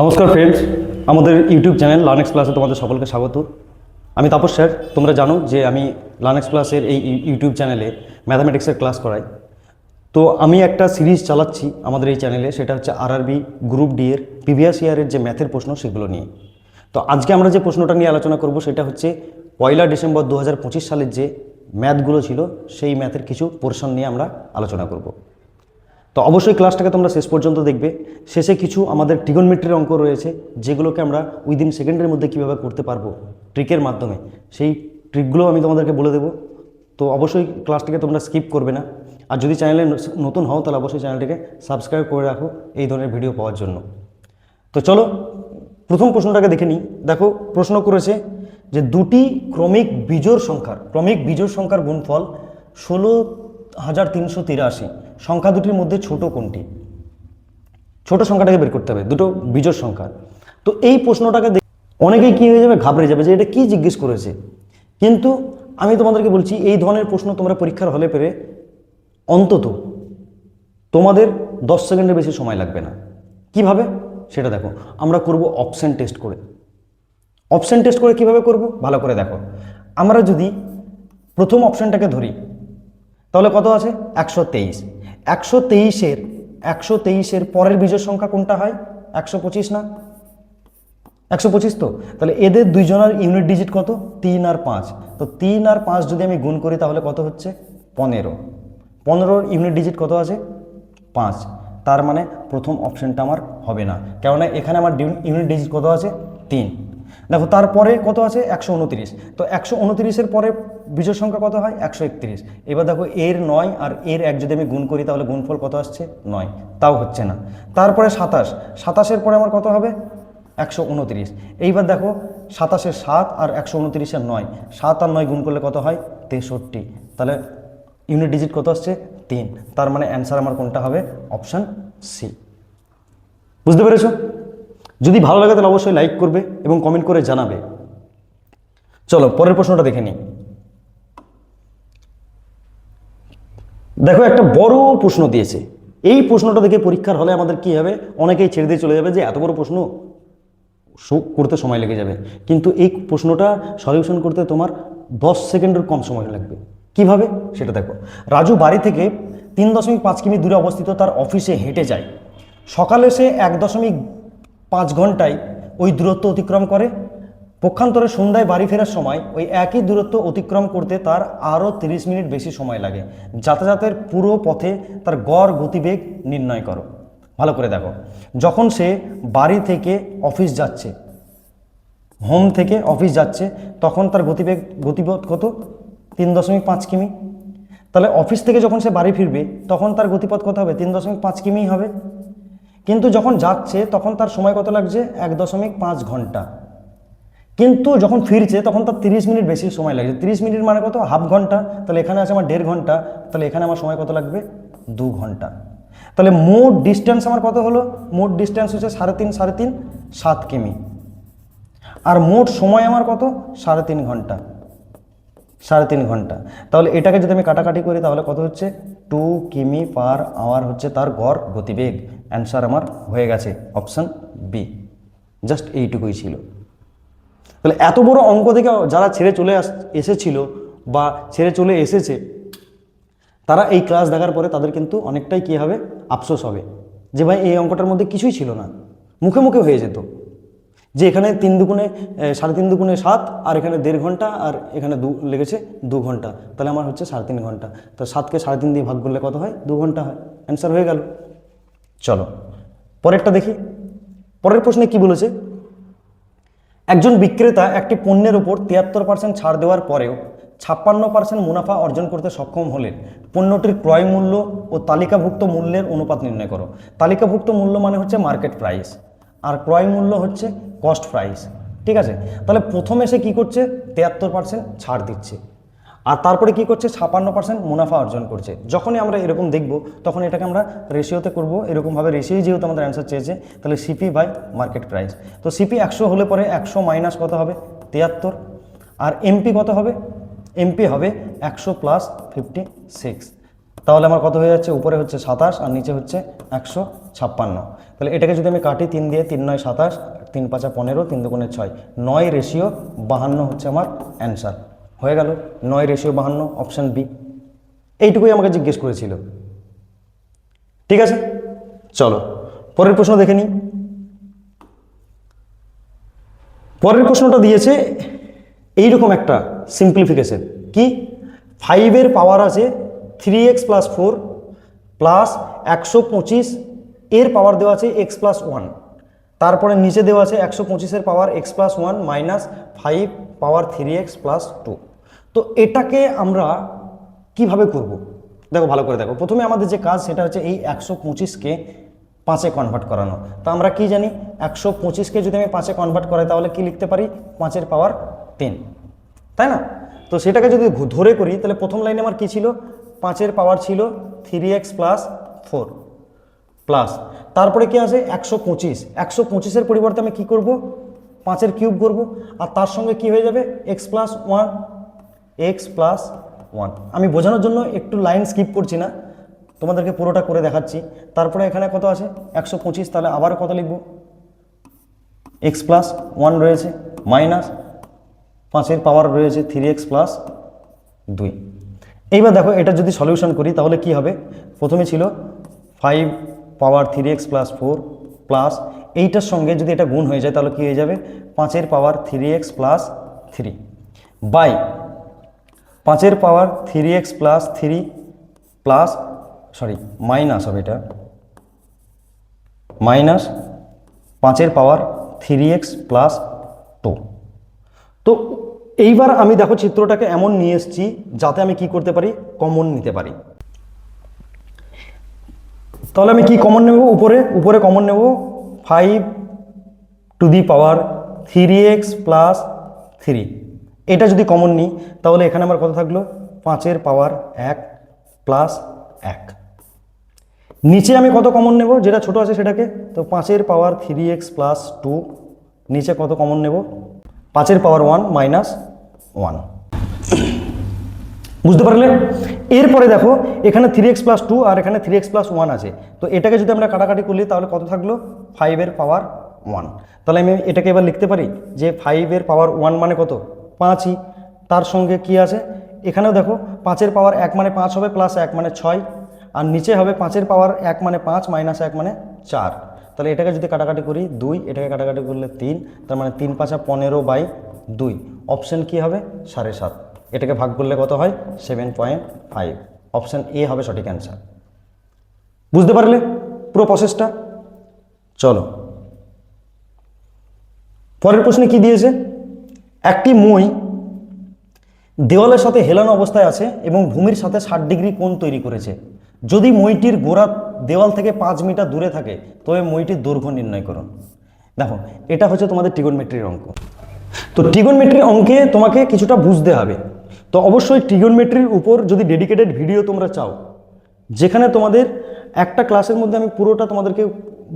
নমস্কার ফ্রেন্ডস, আমাদের YouTube channel লার্নেক্স প্লাসে তোমাদের সকলকে স্বাগত। আমি তাপস স্যার। তোমরা জানো যে আমি লার্নেক্স প্লাসের এই ইউটিউব চ্যানেলে ম্যাথামেটিক্সের ক্লাস করাই। তো আমি একটা সিরিজ চালাচ্ছি আমাদের এই চ্যানেলে, সেটা হচ্ছে আরআরবি গ্রুপ ডি এর প্রিভিয়াস ইয়ারের যে ম্যাথের প্রশ্ন সেগুলো নিয়ে। তো আজকে আমরা যে প্রশ্নটা নিয়ে আলোচনা করব সেটা হচ্ছে 1 ডিসেম্বর 2025 সালের যে ম্যাথগুলো ছিল সেই ম্যাথের কিছু পোর্শন নিয়ে আমরা আলোচনা করব। তো অবশ্যই ক্লাসটাকে তোমরা শেষ পর্যন্ত দেখবে। শেষে কিছু আমাদের ট্রিগোনোমেট্রির অঙ্ক রয়েছে, যেগুলোকে আমরা উইদিন সেকেন্ডের মধ্যে কীভাবে করতে পারবো ট্রিকের মাধ্যমে, সেই ট্রিকগুলো আমি তোমাদেরকে বলে দেবো। তো অবশ্যই ক্লাসটাকে তোমরা স্কিপ করবে না। আর যদি চ্যানেলে নতুন হও তাহলে অবশ্যই চ্যানেলটিকে সাবস্ক্রাইব করে রাখো এই ধরনের ভিডিও পাওয়ার জন্য। তো চলো প্রথম প্রশ্নটাকে দেখে নিই। দেখো প্রশ্ন করেছে যে দুটি ক্রমিক বিজোড় সংখ্যার গুণফল 16,383। সংখ্যা দুটির মধ্যে ছোট কোনটি? ছোট সংখ্যাটাকে বের করতে হবে, দুটো বিজোড় সংখ্যা। তো এই প্রশ্নটাকে অনেকেই কী হয়ে যাবে, ঘাবড়ে যাবে যে এটা কি জিজ্ঞেস করেছে। কিন্তু আমি তোমাদেরকে বলছি এই ধরনের প্রশ্ন তোমরা পরীক্ষার হলে পেরে অন্তত তোমাদের 10 সেকেন্ডের বেশি সময় লাগবে না। কিভাবে সেটা দেখো, আমরা করব অপশন টেস্ট করে। অপশন টেস্ট করে কিভাবে করব ভালো করে দেখো। আমরা যদি প্রথম অপশনটাকে ধরি তাহলে কত আছে? 123। 123-এর পরের বিজোড় সংখ্যা কোনটা হয়? 125 না? 125। তো তাহলে এদের দুইজনের ইউনিট ডিজিট কত? 3 আর 5। তো 3 আর 5 যদি আমি গুণ করি তাহলে কত হচ্ছে? 15। 15-র ইউনিট ডিজিট কত আছে? 5। তার মানে প্রথম অপশনটা আমার হবে না, কেননা এখানে আমার ইউনিট ডিজিট কত আছে? 3। দেখো তারপরে কত আছে? 129। তো 129-এর পরে বিজোড় সংখ্যা কত হয়? 131। এবার দেখো এর 9 আর এর 1 যদি আমি গুণ করি তাহলে গুণফল কত আসছে? 9। তাও হচ্ছে না। তারপরে 27। 27-এর পরে আমার কত হবে? 129। এইবার দেখো 27-এর 7 আর 129-এর 9, 7 আর 9 গুণ করলে কত হয়? 63। তাহলে ইউনিট ডিজিট কত আসছে? 3। তার মানে অ্যান্সার আমার কোনটা হবে? Option C. বুঝতে পেরেছো? যদি ভালো লাগে তাহলে অবশ্যই লাইক করবে এবং কমেন্ট করে জানাবে। চলো পরের প্রশ্নটা দেখে নিই। দেখো একটা বড় প্রশ্ন দিয়েছে। এই প্রশ্নটা দেখে পরীক্ষার হলে আমাদের কি হবে, অনেকেই ছেড়ে দিয়ে চলে যাবে যে এত বড় প্রশ্ন করতে সময় লেগে যাবে। কিন্তু এই প্রশ্নটা সলিউশন করতে তোমার 10 সেকেন্ডের কম সময় লাগবে। কিভাবে সেটা দেখো। রাজু বাড়ি থেকে 3.5 কিমি দূরে অবস্থিত তার অফিসে হেঁটে যায়। সকালে সে 1.5 ঘন্টায় ওই দূরত্ব অতিক্রম করে। পক্ষান্তরে সন্ধ্যায় বাড়ি ফেরার সময় ওই একই দূরত্ব অতিক্রম করতে তার আরও 30 মিনিট বেশি সময় লাগে। যাতায়াতের পুরো পথে তার গড় গতিবেগ নির্ণয় করো। ভালো করে দেখো, যখন সে বাড়ি থেকে অফিস যাচ্ছে, হোম থেকে অফিস যাচ্ছে, তখন তার গতিপথ কত? 3.5 কিমি। তাহলে অফিস থেকে যখন সে বাড়ি ফিরবে তখন তার গতিপথ কত হবে? 3.5 কিমি হবে। কিন্তু যখন যাচ্ছে তখন তার সময় কত লাগছে? 1.5 ঘন্টা। কিন্তু যখন ফিরছে তখন তার 30 মিনিট বেশি সময় লাগছে। 30 মিনিট মানে কত? হাফ ঘন্টা। তাহলে এখানে আছে আমার 1.5 ঘন্টা, তাহলে এখানে আমার সময় কত লাগবে? 2 ঘন্টা। তাহলে মোট ডিস্টেন্স আমার কত হলো? মোট ডিস্টেন্স হচ্ছে 3.5 7 কিমি। আর মোট সময় আমার কত? 3.5 ঘন্টা। 3.5 ঘন্টা। তাহলে এটাকে যদি আমি কাটাকাটি করি তাহলে কত হচ্ছে? 2 কিমি পার আওয়ার হচ্ছে তার গড় গতিবেগ। অ্যান্সার আমার হয়ে গেছে অপশান বি। জাস্ট এইটুকুই ছিল। তাহলে এত বড় অঙ্ক থেকে যারা ছেড়ে চলে এসেছিল বা ছেড়ে চলে এসেছে, তারা এই ক্লাস দেখার পরে তাদের কিন্তু অনেকটাই কী হবে? আফসোস হবে যে ভাই এই অঙ্কটার মধ্যে কিছুই ছিল না। মুখে মুখে হয়ে যেত যে এখানে 3 দুগুণে 3.5 দুগুণে 7, আর এখানে 1.5 ঘন্টা, আর এখানে লেগেছে 2 ঘন্টা। তাহলে আমার হচ্ছে 3.5 ঘন্টা। তো 7কে 3.5 দিয়ে ভাগ করলে কত হয়? 2 ঘন্টা হয়। অ্যান্সার হয়ে গেল। চলো পরেরটা দেখি। পরের প্রশ্নে কি বলেছে? একজন বিক্রেতা একটি পণ্যের উপর 73% ছাড় দেওয়ার পরেও 56% মুনাফা অর্জন করতে সক্ষম হলে পণ্যটির ক্রয় মূল্য ও তালিকাভুক্ত মূল্যের অনুপাত নির্ণয় করো। তালিকাভুক্ত মূল্য মানে হচ্ছে মার্কেট প্রাইস, আর ক্রয় মূল্য হচ্ছে কস্ট প্রাইস। ঠিক আছে? তাহলে প্রথমে সে কী করছে? 73% ছাড় দিচ্ছে, আর তারপরে কি করছে? 56% মুনাফা অর্জন করছে। যখনই আমরা এরকম দেখব তখন এটাকে আমরা রেশিওতে করব। এরকমভাবে রেশিও যেহেতু আমাদের অ্যান্সার চেয়েছে, তাহলে সিপি বাই মার্কেট প্রাইস। তো সিপি 100 হলে পরে 100 মাইনাস কত হবে? 73। আর এমপি কত হবে? এমপি হবে 100 + 56। তাহলে আমার কত হয়ে যাচ্ছে, উপরে হচ্ছে 27 আর নিচে হচ্ছে 156। তাহলে এটাকে যদি আমি কাটি 3 দিয়ে, 3 9 27, 3 5 15, 3 2 6, 9:52 হচ্ছে আমার অ্যান্সার। হয়ে গেল 9:52, অপশান বি। এইটুকুই আমাকে জিজ্ঞেস করেছিল। ঠিক আছে, চলো পরের প্রশ্ন দেখে নিই। পরের প্রশ্নটা দিয়েছে এইরকম একটা সিম্পলিফিকেশন, কি 5-এর পাওয়ার আছে 3x + 4 প্লাস 125, এর পাওয়ার দেওয়া আছে x + 1, তারপরে নিচে দেওয়া আছে 125-এর পাওয়ার x + 1 মাইনাস 5 পাওয়ার 3x + 2। তো এটাকে আমরা কিভাবে করব? দেখো ভালো করে দেখো, প্রথমে আমাদের যে কাজ সেটা হচ্ছে এই 125কে 5-এ কনভার্ট করানো। তো আমরা কি জানি, 125কে যদি আমি 5-এ কনভার্ট করাই তাহলে কি লিখতে পারি, 5-এর পাওয়ার 10, তাই না? তো সেটাকে যদি ধরে করি তাহলে প্রথম লাইনে আমার কি ছিল, 5-এর পাওয়ার ছিল 3x + 4 প্লাস, তারপরে কি আছে 125, 125-এর পরিবর্তে আমি কি করব, 5-এর কিউব করব, আর তার সঙ্গে কি হয়ে যাবে x + 1, x + 1। আমি বোঝানোর জন্য একটু লাইন স্কিপ করছি না, তোমাদেরকে পুরোটা করে দেখাচ্ছি। তারপরে এখানে কত আছে 125, তাহলে আবার কত লিখব, x + 1 রয়েছে মাইনাস 5-এর পাওয়ার রয়েছে 3x + 2। এইবার দেখো এটা যদি সলিউশন করি তাহলে কি হবে, প্রথমে ছিল 5 পাওয়ার 3x + 4 প্লাস এইটার সঙ্গে যদি এটা গুণ হয়ে যায় তাহলে কি হয়ে যাবে, 5-এর পাওয়ার 3x + 3 বাই 5-এর পাওয়ার 3x + 3 প্লাস মাইনাস হবে, এটা মাইনাস 5-এর পাওয়ার 3x + 2। তো এইবার আমি দেখো চিত্রটাকে এমন নিয়ে এসেছি যাতে আমি কি করতে পারি, কমন নিতে পারি। তাহলে আমি কি কমন নেব, উপরে কমন নেব 5 + 3x + 3। এটা যদি কমন নিই তাহলে এখানে আমার কত থাকলো, 5-এর পাওয়ার 1 প্লাস 1। নিচে আমি কত কমন নেব, যেটা ছোট আছে সেটাকে, তো 5-এর পাওয়ার 3x + 2, নিচে কত কমন নেব, 5-এর পাওয়ার 1 মাইনাস 1। বুঝতে পারলে? এরপরে দেখো এখানে 3x + 2 আর এখানে 3x + 1 আছে, তো এটাকে যদি আমরা কাটাকাটি করলি তাহলে কত থাকলো, 5-এর পাওয়ার 1। তাহলে আমি এটাকে এবার লিখতে পারি যে 5-এর পাওয়ার 1 মানে কত, 5ই। তার সঙ্গে কি আছে, এখানেও দেখো 5-এর পাওয়ার 1 মানে 5 হবে, প্লাস 1 মানে 6, আর নিচে হবে 5-এর পাওয়ার 1 মানে 5 মাইনাস 1 মানে 4। তাহলে এটাকে যদি কাটাকাটি করি 2, এটাকে কাটাকাটি করলে 3, তার মানে 3 5 15/2। অপশন কি হবে, 7.5। এটাকে ভাগ করলে কত হয়, 7.5। অপশন এ হবে সঠিক অ্যান্সার। বুঝতে পারলে পুরো প্রসেসটা? চলো পরের প্রশ্নে কি দিয়েছে, একটি মই দেওয়ালের সাথে হেলানো অবস্থায় আছে এবং ভূমির সাথে 60 ডিগ্রি কোণ তৈরি করেছে। যদি মইটির গোড়া দেওয়াল থেকে 5 মিটার দূরে থাকে তবে মইটির দৈর্ঘ্য নির্ণয় করুন। দেখো এটা হচ্ছে তোমাদের ট্রিগোনমেট্রির অঙ্ক। তো ট্রিগোনমেট্রির অঙ্কে তোমাকে কিছুটা বুঝতে হবে। তো অবশ্যই ট্রিগোনমেট্রির উপর যদি ডেডিকেটেড ভিডিও তোমরা চাও, যেখানে তোমাদের একটা ক্লাসের মধ্যে আমি পুরোটা তোমাদেরকে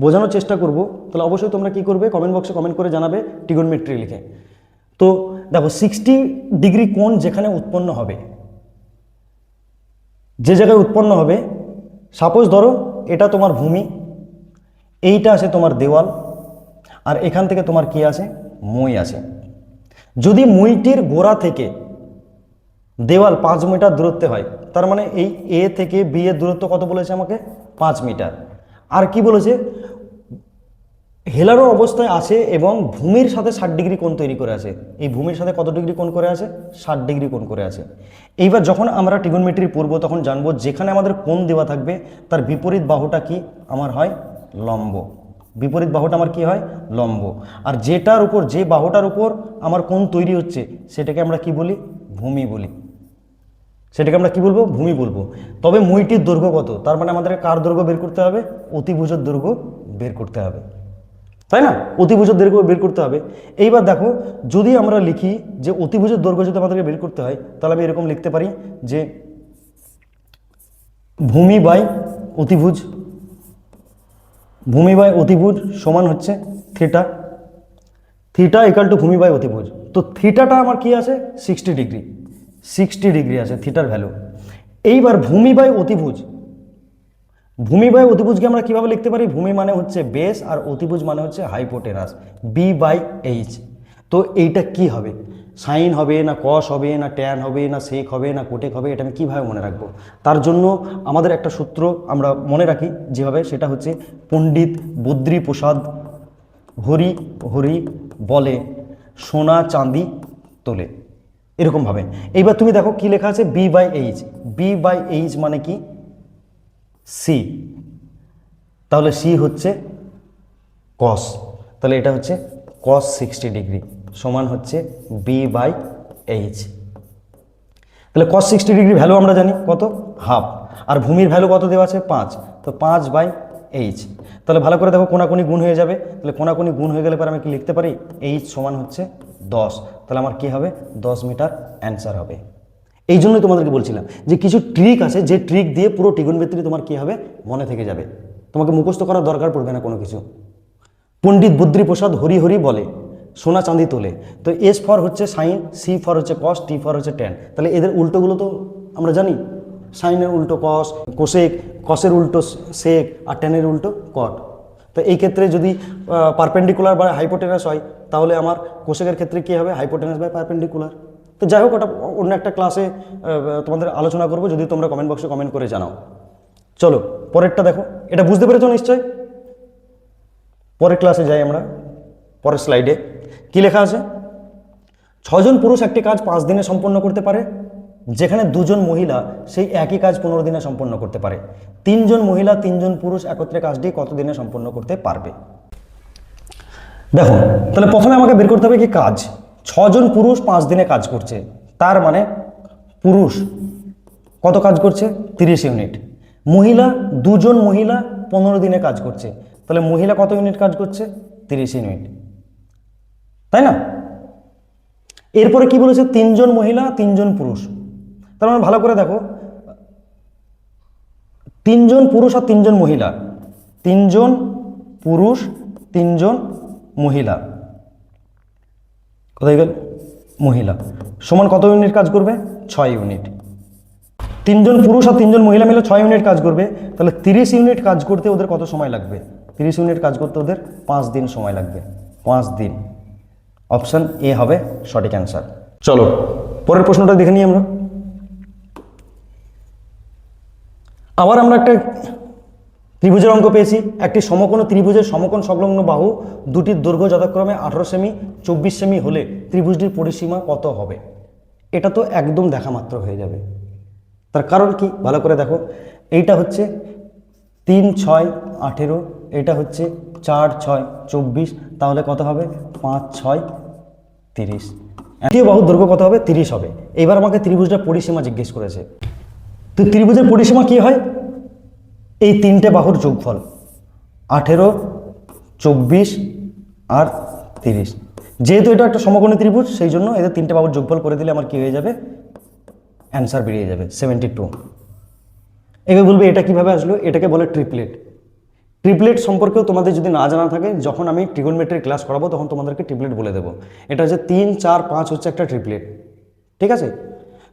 বোঝানোর চেষ্টা করব, তাহলে অবশ্যই তোমরা কি করবে, কমেন্ট বক্সে কমেন্ট করে জানাবে ট্রিগোনমেট্রি লিখে। তো দেখো 60 ডিগ্রি কোণ যেখানে উৎপন্ন হবে, যে জায়গায় উৎপন্ন হবে, সাপোজ ধরো এটা তোমার ভূমি, এইটা আছে তোমার দেওয়াল, আর এখান থেকে তোমার কি আছে, মই আছে। যদি মইটির গোড়া থেকে দেওয়াল 5 মিটার দূরত্বে হয়, তার মানে এই এ থেকে বি এর দূরত্ব কত বলেছে আমাকে, 5 মিটার। আর কি বলেছে, হেলানো অবস্থায় আছে এবং ভূমির সাথে 60 ডিগ্রি কোণ তৈরি করে আছে। এই ভূমির সাথে কত ডিগ্রি কোণ করে আছে, 60 ডিগ্রি কোণ করে আছে। এইবার যখন আমরা ট্রিগোনমেট্রি পড়ব তখন জানবো যেখানে আমাদের কোণ দেওয়া থাকবে তার বিপরীত বাহুটা কি আমার হয়, লম্ব। বিপরীত বাহুটা আমার কি হয়, লম্ব। আর যেটার উপর, যে বাহুটার উপর আমার কোণ তৈরি হচ্ছে সেটাকে আমরা কি বলি, ভূমি বলি। সেটাকে আমরা কি বলবো, ভূমি বলবো। তবে মইটির দৈর্ঘ্য কত, তার মানে আমাদের কার দৈর্ঘ্য বের করতে হবে, অতিভুজের দৈর্ঘ্য বের করতে হবে, তাই না? অতিভুজের দৈর্ঘ্য বের করতে হবে। এইবার দেখো যদি আমরা লিখি যে অতিভুজের দৈর্ঘ্য যদি আমাদেরকে বের করতে হয়, তাহলে আমি এরকম লিখতে পারি যে ভূমি বাই অতিভুজ, ভূমি বাই অতিভুজ সমান হচ্ছে থিটা। থিটা ইকাল টু ভূমি বাই অতিভুজ। তো থিটাটা আমার কি আছে, 60 ডিগ্রি, 60 ডিগ্রি আছে থিটার ভ্যালু। এইবার ভূমি বাই অতিভুজ, ভূমি বাই অতিভুজকে আমরা কিভাবে লিখতে পারি? ভূমি মানে হচ্ছে বেস আর অতিভুজ মানে হচ্ছে হাইপোটেনাস, B/H। তো এইটা কি হবে? সাইন হবে না কস হবে না ট্যান হবে না সেক হবে না কোটেক হবে? এটা আমি কীভাবে মনে রাখবো? তার জন্য আমাদের একটা সূত্র আমরা মনে রাখি যেভাবে, সেটা হচ্ছে পণ্ডিত বদ্রী প্রসাদ হরি হরি বলে সোনা চাঁদি তোলে, এরকমভাবে। এইবার তুমি দেখো কি লেখা আছে, B/H। B/H মানে কি? সি। তাহলে সি হচ্ছে কস, তাহলে এটা হচ্ছে কস 60 ডিগ্রি সমান হচ্ছে B/H। তাহলে কস 60 ডিগ্রি ভ্যালু আমরা জানি কত, হাফ। আর ভূমির ভ্যালু কত দেওয়া আছে, 5, তো 5/H। তাহলে ভালো করে দেখো কোনাকুনি গুণ হয়ে যাবে, তাহলে কোনাকুনি গুণ হয়ে গেলে পরে আমি কি লিখতে পারি, H সমান হচ্ছে 10। তাহলে আমার কি হবে, 10 মিটার অ্যান্সার হবে। এই জন্যই তোমাদেরকে বলছিলাম যে কিছু ট্রিক আছে, যে ট্রিক দিয়ে পুরো ট্রিগোনোমেট্রি তোমার কি হবে, মনে থেকে যাবে, তোমাকে মুখস্থ করার দরকার পড়বে না কোনো কিছু। পণ্ডিত বদ্রী প্রসাদ হরি হরি বলে সোনা চাঁদি তোলে, তো এস ফর হচ্ছে সাইন, সি ফর হচ্ছে কস, টি ফর হচ্ছে ট্যান। তাহলে এদের উল্টোগুলো তো আমরা জানি, সাইনের উল্টো কস, কোসেক, কসের উল্টো সেক, আর ট্যানের উল্টো কট। তো এই ক্ষেত্রে যদি পারপেন্ডিকুলার বা হাইপোটেনাস হয়, তাহলে আমার কোসেকের ক্ষেত্রে কী হবে, হাইপোটেনাস বাই পারপেন্ডিকুলার। তো যাই হোক, ওটা অন্য একটা ক্লাসে তোমাদের আলোচনা করবো, যদি তোমরা কমেন্ট বক্সে কমেন্ট করে জানাও। চলো পরেরটা দেখো, এটা বুঝতে পেরেছো নিশ্চয়? পরের ক্লাসে যাই আমরা, পরের স্লাইডে কি লেখা আছে, 6 জন পুরুষ একটি কাজ 5 দিনে সম্পন্ন করতে পারে, যেখানে 2 জন মহিলা সেই একই কাজ 15 দিনে সম্পন্ন করতে পারে। 3 জন মহিলা 3 জন পুরুষ একত্রে কাজটি কত দিনে সম্পন্ন করতে পারবে? দেখো, তাহলে প্রথমে আমাকে বের করতে হবে কি কাজ। 6 জন পুরুষ 5 দিনে কাজ করছে, তার মানে পুরুষ কত কাজ করছে, 30 ইউনিট। মহিলা 2 জন মহিলা 15 দিনে কাজ করছে, তাহলে মহিলা কত ইউনিট কাজ করছে, 30 ইউনিট, তাই না? এরপরে কি বলেছে, 3 জন মহিলা 3 জন পুরুষ। তার মানে ভালো করে দেখো, 3 জন পুরুষ আর 3 জন মহিলা, 3 জন পুরুষ 3 জন মহিলা, কোথায় গেল মহিলা, সমান কত ইউনিট কাজ করবে, 6 ইউনিট। 3 জন পুরুষ আর 3 জন মহিলা মিলে 6 ইউনিট কাজ করবে, তাহলে 30 ইউনিট কাজ করতে ওদের কত সময় লাগবে, 30 ইউনিট কাজ করতে ওদের 5 দিন সময় লাগবে, 5 দিন। অপশন এ হবে সঠিক অ্যান্সার। চলো পরের প্রশ্নটা দেখে নিই আমরা। আবার আমরা একটা ত্রিভুজের অঙ্ক পেয়েছি। একটি সমকোণ ত্রিভুজের সমকোণ সংলগ্ন বাহু দুটির দৈর্ঘ্য যথাক্রমে 18 সেমি 24 সেমি হলে ত্রিভুজটির পরিসীমা কত হবে? এটা তো একদম দেখা মাত্র হয়ে যাবে, তার কারণ কি, ভালো করে দেখো। এইটা হচ্ছে 3, 6, 18, এটা হচ্ছে 4, 6, 24, তাহলে কত হবে, 5, 6, 30। দ্বিতীয় বাহুর দৈর্ঘ্য কত হবে, 30 হবে। এবার আমাকে ত্রিভুজটার পরিসীমা জিজ্ঞেস করেছে। তো ত্রিভুজের পরিসীমা কি হয়, এই 3টে বাহুর যোগফল, 18, 24 আর 30। যেহেতু এটা একটা সমকোণী ত্রিভুজ, সেই জন্য এদের 3টে বাহুর যোগফল করে দিলে আমার কি হয়ে যাবে, অ্যান্সার বেরিয়ে যাবে 72। এবার বলবে এটা কিভাবে আসলো, এটাকে বলে ট্রিপলেট। ট্রিপলেট সম্পর্কেও তোমাদের যদি না জানা থাকে, যখন আমি ট্রিগোনোমেট্রি ক্লাস করাবো তখন তোমাদেরকে ট্রিপলেট বলে দেবো। এটা হচ্ছে 3, 4, 5 হচ্ছে একটা ট্রিপলেট, ঠিক আছে?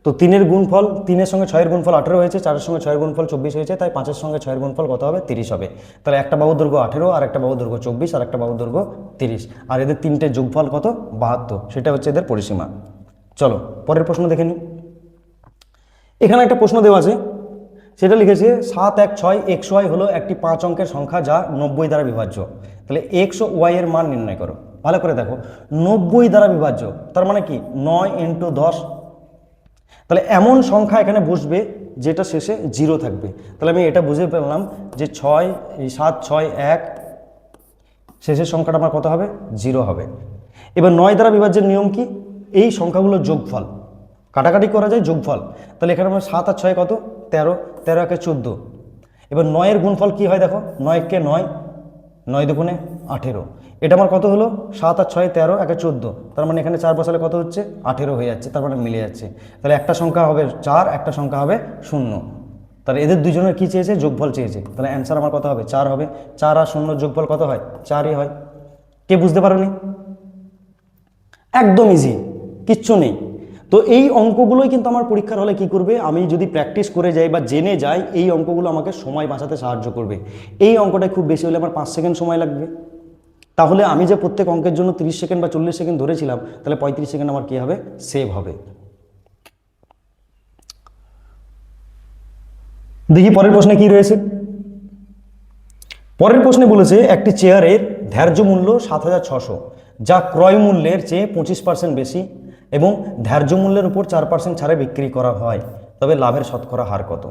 তো 3-এর গুণফল, 3-এর সঙ্গে 6-এর গুণফল 18 হয়েছে, 4-এর সঙ্গে 6-এর গুণফল 24 হয়েছে, তাই 5-এর সঙ্গে 6-এর গুণফল কত হবে, 30 হবে। তাহলে একটা বাহুর দৈর্ঘ্য 18, আর একটা বাহুর দৈর্ঘ্য 24, আর একটা বাহুর দৈর্ঘ্য 30, আর এদের 3টে যোগফল কত, 72, সেটা হচ্ছে এদের পরিসীমা। চলো পরের প্রশ্ন দেখে নিই। এখানে একটা প্রশ্ন দেওয়া আছে, সেটা লিখেছে 716 XY হলো একটি 5 অঙ্কের সংখ্যা যা 90 দ্বারা বিভাজ্য। তাহলে এক্স ও ওয়াই এর মান নির্ণয় করো। ভালো করে দেখো, 90 দ্বারা বিভাজ্য তার মানে কি, 9 × 10। তাহলে এমন সংখ্যা এখানে বসবে যেটা শেষে 0 থাকবে। তাহলে আমি এটা বুঝে পেলাম যে 7, 6, 1, শেষের সংখ্যাটা আমার কত হবে, 0 হবে। এবার 9 দ্বারা বিভাজ্যের নিয়ম কি, এই সংখ্যাগুলোর যোগফল, কাটাকাটি করা যায়, যোগফল। তাহলে এখানে আমার 7 আর 6 কত, 13, 13 একে 14। এবার 9-এর গুণফল কি হয় দেখো, 9 কে 9, 9 দুগুণে 18। এটা আমার কত হলো, 7 আর 6, 13, একে 14, তার মানে এখানে 4 বসালে কত হচ্ছে, 18 হয়ে যাচ্ছে, তার মানে মিলে যাচ্ছে। তাহলে একটা সংখ্যা হবে 4, একটা সংখ্যা হবে 0। তাহলে এদের দুজনের কি চেয়েছে, যোগফল চেয়েছে। তাহলে অ্যান্সার আমার কত হবে, 4 হবে। 4 আর 0 যোগফল কত হয়, 4ই হয়। কে বুঝতে পারোনি? একদম ইজি, কিচ্ছু নেই। তো তো এই অঙ্কগুলোই কিন্তু আমার পরীক্ষার হলে কি করবে, আমি যদি প্র্যাকটিস করে যাই বা জেনে যাই, এই অঙ্কগুলো আমাকে সময় বাঁচাতে সাহায্য করবে। এই অঙ্কটা খুব বেশি হলে আমার 5 সেকেন্ড সময় লাগবে, তাহলে আমি যে প্রত্যেক অঙ্কের জন্য 30 সেকেন্ড বা 40 সেকেন্ড ধরেছিলাম, তাহলে 35 সেকেন্ড আমার কি হবে, সেভ হবে। দেখি পরের প্রশ্নে কি রয়েছে। পরের প্রশ্নে বলেছে একটি চেয়ারের ধার্য মূল্য 7,600, যা ক্রয় মূল্যের চেয়ে 25% বেশি এবং ধার্য মূল্যের উপর 4% ছাড়ে বিক্রি করা হয়, তবে লাভের শতকরা হার কত?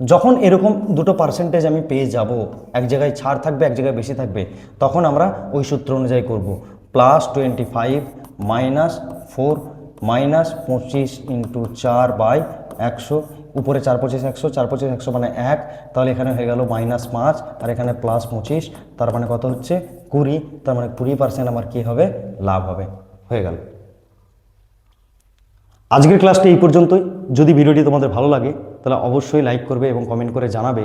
যখন এরকম দুটো পার্সেন্টেজ আমি পেয়ে যাব, এক জায়গায় ছাড় থাকবে এক জায়গায় বেশি থাকবে, তখন আমরা ওই সূত্র অনুযায়ী করব, +25 -4 -25 × 4/100, উপরে 4×25 100, 4×25 100 মানে 1, তাহলে এখানে হয়ে গেল -5 আর এখানে +25, তার মানে কত হচ্ছে 20, তার মানে 20% আমার কি হবে, লাভ হবে। হয়ে গেল। আজকের ক্লাসটা এই পর্যন্তই। যদি ভিডিওটি তোমাদের ভালো লাগে তাহলে অবশ্যই লাইক করবে এবং কমেন্ট করে জানাবে